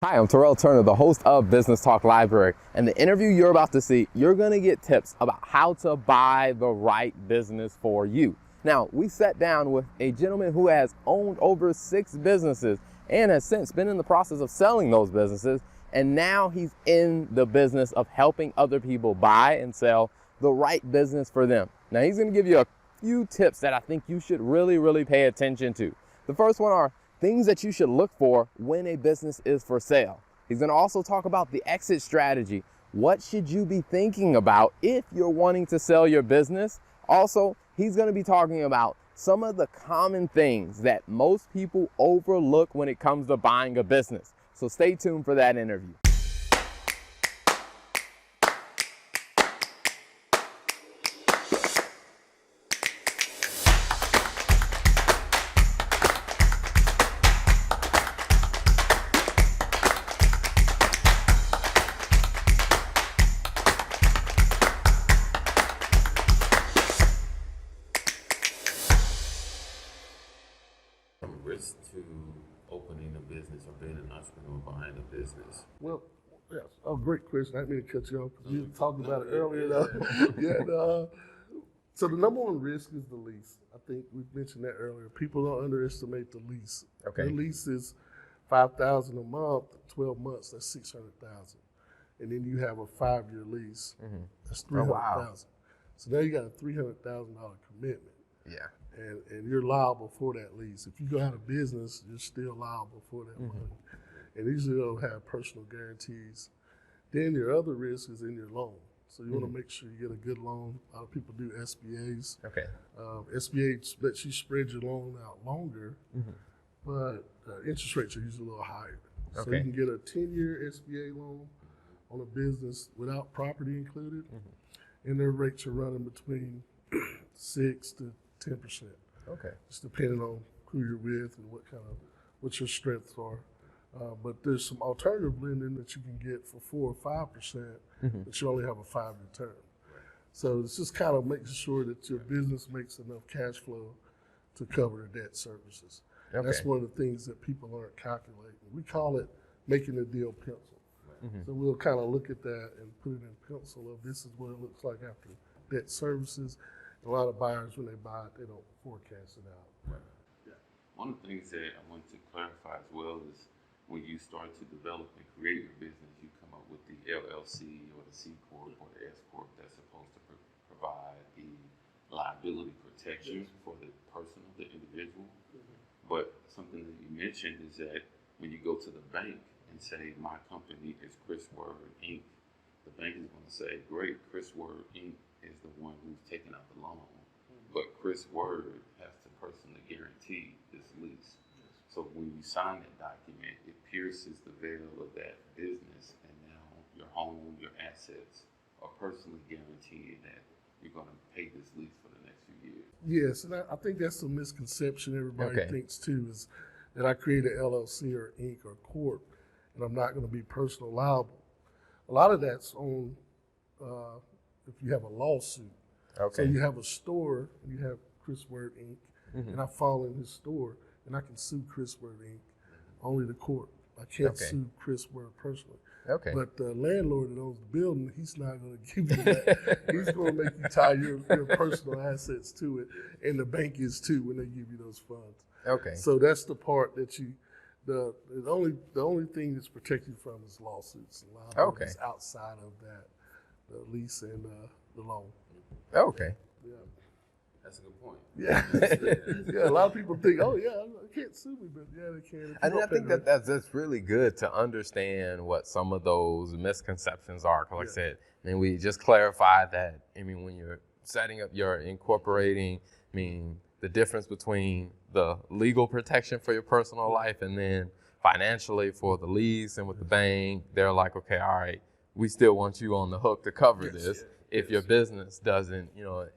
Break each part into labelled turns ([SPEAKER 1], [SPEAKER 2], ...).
[SPEAKER 1] Hi, I'm Terrell Turner, the host of Business Talk Library. And the interview you're about to see, you're going to get tips about how to buy the right business for you. Now, we sat down with a gentleman who has owned over 6 businesses and has since been in the process of selling those businesses. And now he's in the business of helping other people buy and sell the right business for them. Now, he's going to give you a few tips that I think you should really pay attention to. The first one are things that you should look for when a business is for sale. He's going to also talk about the exit strategy. What should you be thinking about if you're wanting to sell your business? Also, he's going to be talking about some of the common things that most people overlook when it comes to buying a business. So stay tuned for that interview.
[SPEAKER 2] Risk to opening a business or being an entrepreneur behind a business?
[SPEAKER 3] Well, yes. Oh, great question. I didn't mean to cut you off because you were talking about it earlier. Though. So the number one risk is the lease. I think we mentioned that earlier. People don't underestimate the lease.
[SPEAKER 1] Okay.
[SPEAKER 3] The lease is $5,000 a month. 12 months. That's $600,000. And then you have a 5-year lease. Mm-hmm. That's $300,000. Oh, wow. So now you got a $300,000 commitment.
[SPEAKER 1] Yeah.
[SPEAKER 3] And you're liable for that lease. If you go out of business, you're still liable for that money. And usually don't have personal guarantees. Then your other risk is in your loan. So you want to make sure you get a good loan. A lot of people do SBAs.
[SPEAKER 1] Okay.
[SPEAKER 3] SBA lets you spread your loan out longer, but interest rates are usually a little higher. So you can get a 10-year SBA loan on a business without property included, and their rates are running between 6 to 10%.
[SPEAKER 1] Okay. Just
[SPEAKER 3] depending on who you're with and what your strengths are. But there's some alternative lending that you can get for 4 or 5%, but you only have a 5-year term. So it's just kind of making sure that your business makes enough cash flow to cover the debt services. Okay. That's one of the things that people aren't calculating. We call it making the deal pencil. So we'll kind of look at that and put it in pencil of this is what it looks like after debt services. A lot of buyers, when they buy it, they don't forecast it out.
[SPEAKER 2] Right. Yeah. One of the things that I want to clarify as well is when you start to develop and create your business, you come up with the LLC or the C Corp or the S Corp that's supposed to provide the liability protection for the person or the individual. But something that you mentioned is that when you go to the bank and say, my company is Chris Word, Inc., the bank is going to say, great, Chris Word, Inc. is the one who's taking out the loan, but Chris Word has to personally guarantee this lease. So when you sign that document, it pierces the veil of that business, and now your home, your assets are personally guaranteed that you're going to pay this lease for the next few years.
[SPEAKER 3] Yes, and I think that's a misconception everybody thinks too, is that I create an LLC or Inc. or Corp, and I'm not going to be personally liable. A lot of that's on if you have a lawsuit. So you have a store, and you have Chris Word Inc., and I fall in his store, and I can sue Chris Word Inc. Only the court. I can't sue Chris Word personally. Okay. But the landlord that owns the building, he's not going to give you that. He's going to make you tie your personal assets to it, and the bank is too when they give you those funds. Okay. So that's the part that the only thing that's protected from is lawsuits and liabilities outside of that. The lease and the loan.
[SPEAKER 1] Okay.
[SPEAKER 3] Yeah.
[SPEAKER 2] That's a good point.
[SPEAKER 3] Yeah. Yeah. A lot of people think, oh yeah, I can't sue me, but yeah, they can.
[SPEAKER 1] I think that's really good to understand what some of those misconceptions are. Cause like I said, we just clarified that. When you're setting up, you're incorporating. The difference between the legal protection for your personal life and then financially for the lease and with the bank, they're like, okay, all right. We still want you on the hook to cover this if your business doesn't,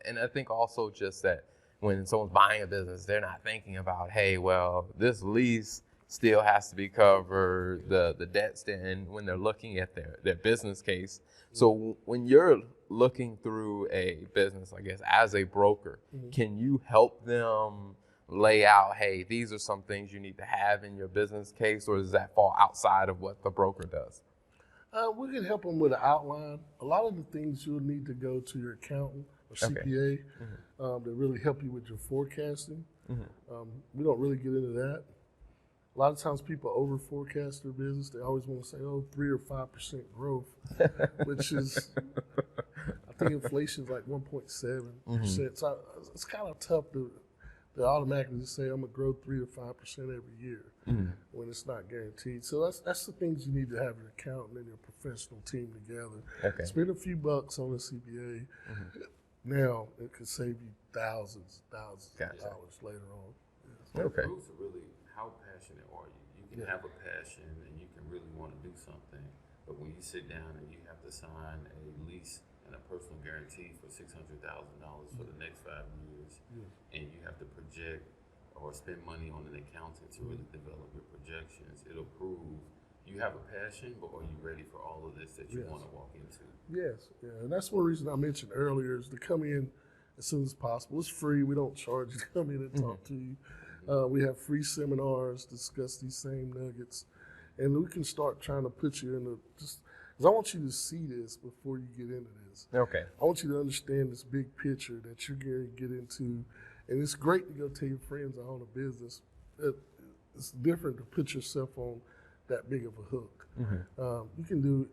[SPEAKER 1] and I think also just that when someone's buying a business, they're not thinking about, hey, well, this lease still has to be covered, the debts, and when they're looking at their business case. So when you're looking through a business, I guess, as a broker, can you help them lay out, hey, these are some things you need to have in your business case, or does that fall outside of what the broker does?
[SPEAKER 3] We can help them with an outline. A lot of the things you'll need to go to your accountant or CPA to really help you with your forecasting. We don't really get into that. A lot of times people over forecast their business. They always want to say, 3 or 5% growth, which is, I think inflation's like 1.7%. So it's kind of tough to automatically just say I'm gonna grow 3 or 5% every year when it's not guaranteed. So that's the things you need to have your accountant and your professional team together. Spend a few bucks on a CPA. Now it could save you thousands of dollars later on.
[SPEAKER 2] Proofs are really, how passionate are you? You can have a passion and you can really want to do something, but when you sit down and you have to sign a lease and a personal guarantee for $600,000 for the next 5 years, and you have to project or spend money on an accountant to really develop your projections, it'll prove you have a passion, but are you ready for all of this that you want to walk into? Yes,
[SPEAKER 3] and that's one reason I mentioned earlier is to come in as soon as possible. It's free. We don't charge you to come in and talk to you. We have free seminars, discuss these same nuggets, and we can start trying to put you in because I want you to see this before you get into this. I want you to understand this big picture that you're going to get into, and it's great to go tell your friends I own a business. It's different to put yourself on that big of a hook. You can do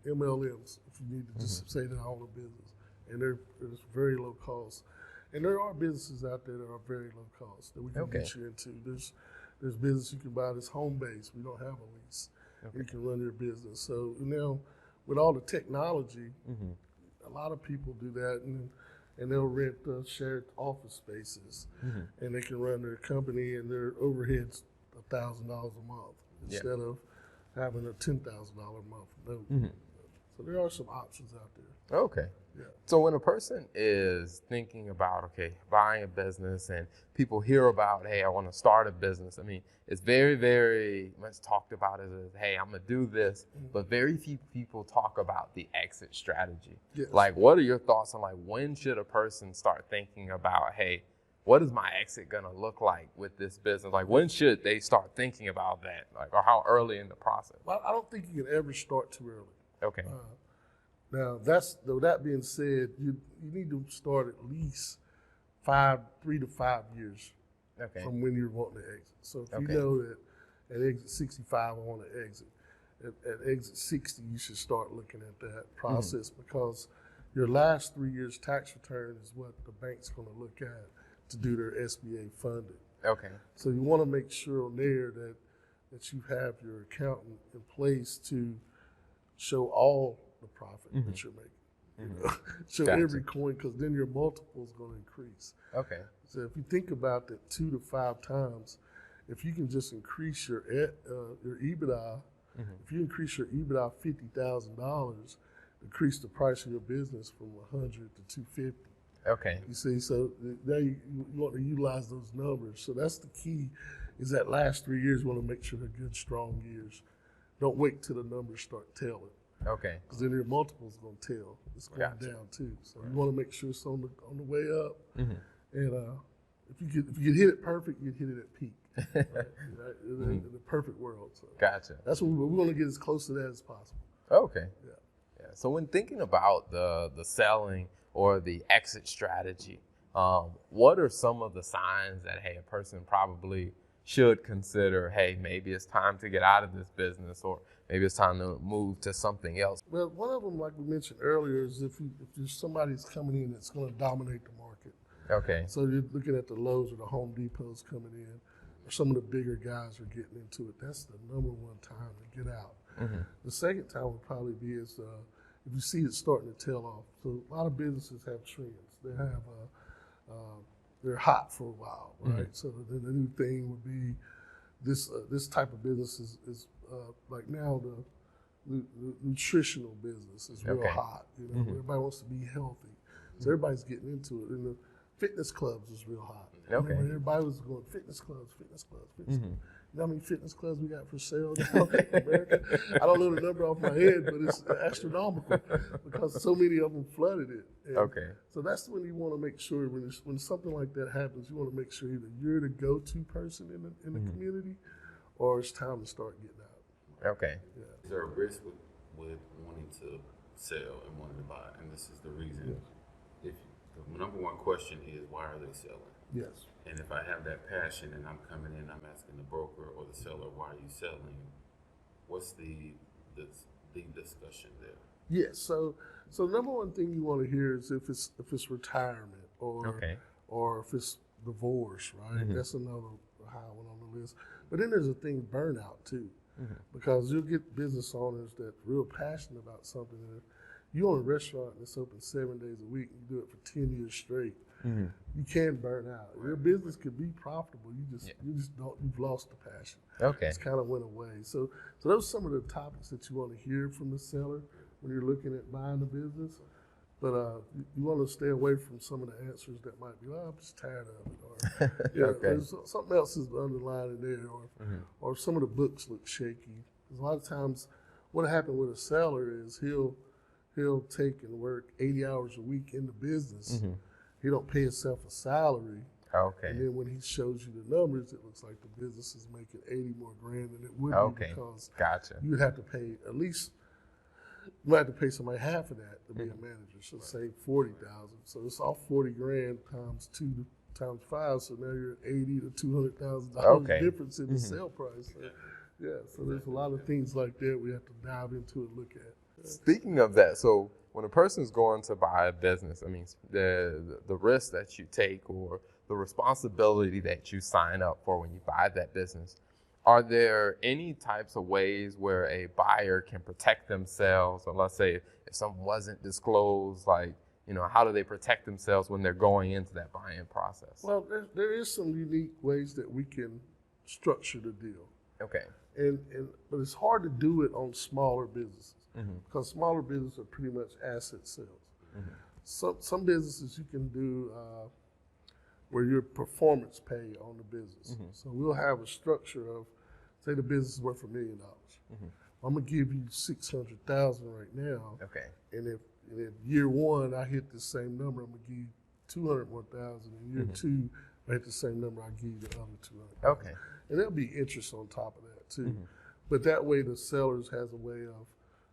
[SPEAKER 3] MLMs if you need to just say that I own a business, and there's very low cost. And there are businesses out there that are very low cost that we can get you into. There's business you can buy that's home based. We don't have a lease. You can run your business. So now with all the technology, a lot of people do that, and they'll rent shared office spaces, and they can run their company and their overhead's $1,000 a month instead of having a $10,000 a month note. So there are some options out there.
[SPEAKER 1] So when a person is thinking about, buying a business, and people hear about, hey, I want to start a business, I mean, it's very, very much talked about as, hey, I'm going to do this, but very few people talk about the exit strategy. Like, what are your thoughts on, like, when should a person start thinking about, hey, what is my exit going to look like with this business? Like, when should they start thinking about that? Like, or how early in the process?
[SPEAKER 3] Well, I don't think you can ever start too early. Now, that being said, you need to start at least 3 to 5 years from when you're wanting to exit. So if you know that at exit 65, I want to exit, at exit 60, you should start looking at that process because your last 3 years tax return is what the bank's going to look at to do their SBA funding. So you want to make sure on there that you have your accountant in place to show all the profit that you're making. Show every coin, because then your multiple is going to increase. So if you think about that 2 to 5 times, if you can just increase your EBITDA, if you increase your EBITDA $50,000, increase the price of your business from 100 to 250. You see, so there you want to utilize those numbers. So that's the key, is that last 3 years you want to make sure they're good, strong years. Don't wait till the numbers start telling. Because then your multiple's going to tell. It's going down too. So you want to make sure it's on the way up. And if you could hit it perfect, you'd hit it at peak. In the perfect world. So that's what we want to get as close to that as possible.
[SPEAKER 1] So when thinking about the selling or the exit strategy, what are some of the signs that, hey, a person probably should consider, hey, maybe it's time to get out of this business, or maybe it's time to move to something else?
[SPEAKER 3] Well, one of them, like we mentioned earlier, is if there's somebody that's coming in that's going to dominate the market. So you're looking at the Lowe's or the Home Depots coming in, or some of the bigger guys are getting into it. That's the number one time to get out. The second time would probably be if you see it starting to tail off. So a lot of businesses have trends. They have they're hot for a while, right? So the new thing would be this type of business is like now the nutritional business is real hot. Everybody wants to be healthy, so everybody's getting into it. And the fitness clubs is real hot. Everybody was going fitness clubs. You know how many fitness clubs we got for sale now in America? I don't know the number off my head, but it's astronomical because so many of them flooded it. And
[SPEAKER 1] Okay.
[SPEAKER 3] so that's when you want to make sure when something like that happens, you want to make sure either you're the go-to person in the community, or it's time to start getting out.
[SPEAKER 1] Okay.
[SPEAKER 3] Yeah.
[SPEAKER 2] Is there a risk with wanting to sell and wanting to buy? And this is the reason. If the number one question is, why are they selling?
[SPEAKER 3] Yes.
[SPEAKER 2] And if I have that passion and I'm coming in, I'm asking the broker or the seller, why are you selling? What's the discussion there?
[SPEAKER 3] Yes. So number one thing you want to hear is if it's retirement or if it's divorce, right? That's another high one on the list. But then there's a thing, burnout too, because you'll get business owners that real passionate about something. And if you own a restaurant that's open 7 days a week, and you do it for 10 years straight, you can burn out. Your business could be profitable. You've lost the passion.
[SPEAKER 1] Okay.
[SPEAKER 3] It's kind of went away. So those are some of the topics that you want to hear from the seller when you're looking at buying the business. But you want to stay away from some of the answers that might be, I'm just tired of it, or there's something else is underlying there, or some of the books look shaky. Because a lot of times, what happened with a seller is he'll take and work 80 hours a week in the business. He don't pay himself a salary.
[SPEAKER 1] Okay.
[SPEAKER 3] And then when he shows you the numbers, it looks like the business is making 80 more grand than it would be, because you would have to pay at least, you might have to pay somebody half of that to be a manager. So say 40,000. So it's all 40 grand times 2 times 5. So now you're at 80 to $200,000 difference in the sale price. So, so there's a lot of things like that we have to dive into and look at.
[SPEAKER 1] Speaking of that, so when a person's going to buy a business, I mean, the risk that you take or the responsibility that you sign up for when you buy that business, are there any types of ways where a buyer can protect themselves? Or let's say if something wasn't disclosed, like, how do they protect themselves when they're going into that buying process?
[SPEAKER 3] Well, there is some unique ways that we can structure the deal.
[SPEAKER 1] Okay.
[SPEAKER 3] But it's hard to do it on smaller businesses, because smaller businesses are pretty much asset sales. Some businesses you can do where your performance pay on the business. So we'll have a structure of, say the business is worth $1 million. I'm gonna give you $600,000 right now. Okay. And if year one I hit the same number, I'm gonna give you $201,000. In year two, I hit the same number, I give you the other $200,000. Okay. And there'll be interest on top of that too. But that way the sellers has a way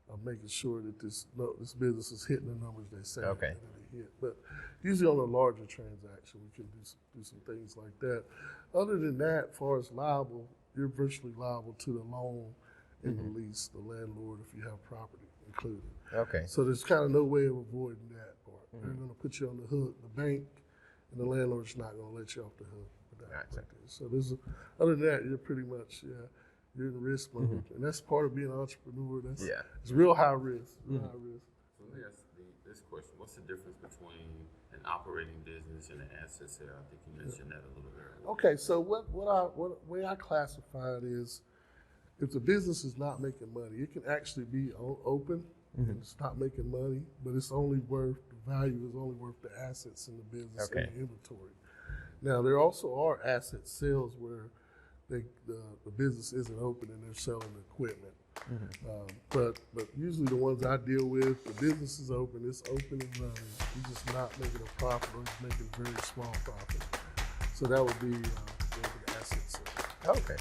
[SPEAKER 3] of making sure that this business is hitting the numbers they say that they hit. But usually on a larger transaction, we can do some things like that. Other than that, as far as liable, you're virtually liable to the loan and the lease, the landlord, if you have property included. Okay. So there's kind of no way of avoiding that part. They're going to put you on the hook, the bank, and the landlord's not going to let you off the hook. So other than that, you're pretty much, you're in risk mode. And that's part of being an entrepreneur. It's real high risk. High risk.
[SPEAKER 2] So let me ask this question. What's the difference between an operating business and an asset sale? I think you mentioned that a little earlier.
[SPEAKER 3] Okay, so what way I classify it is, if the business is not making money, it can actually be open and it's not making money, but it's only worth, the value is only worth the assets in the business and the inventory. Now, there also are asset sales where the business isn't open and they're selling equipment. But usually the ones I deal with, the business is open, it's open and running. You're just not making a profit, or just making a very small profit. So that would be the asset sale.
[SPEAKER 1] Okay.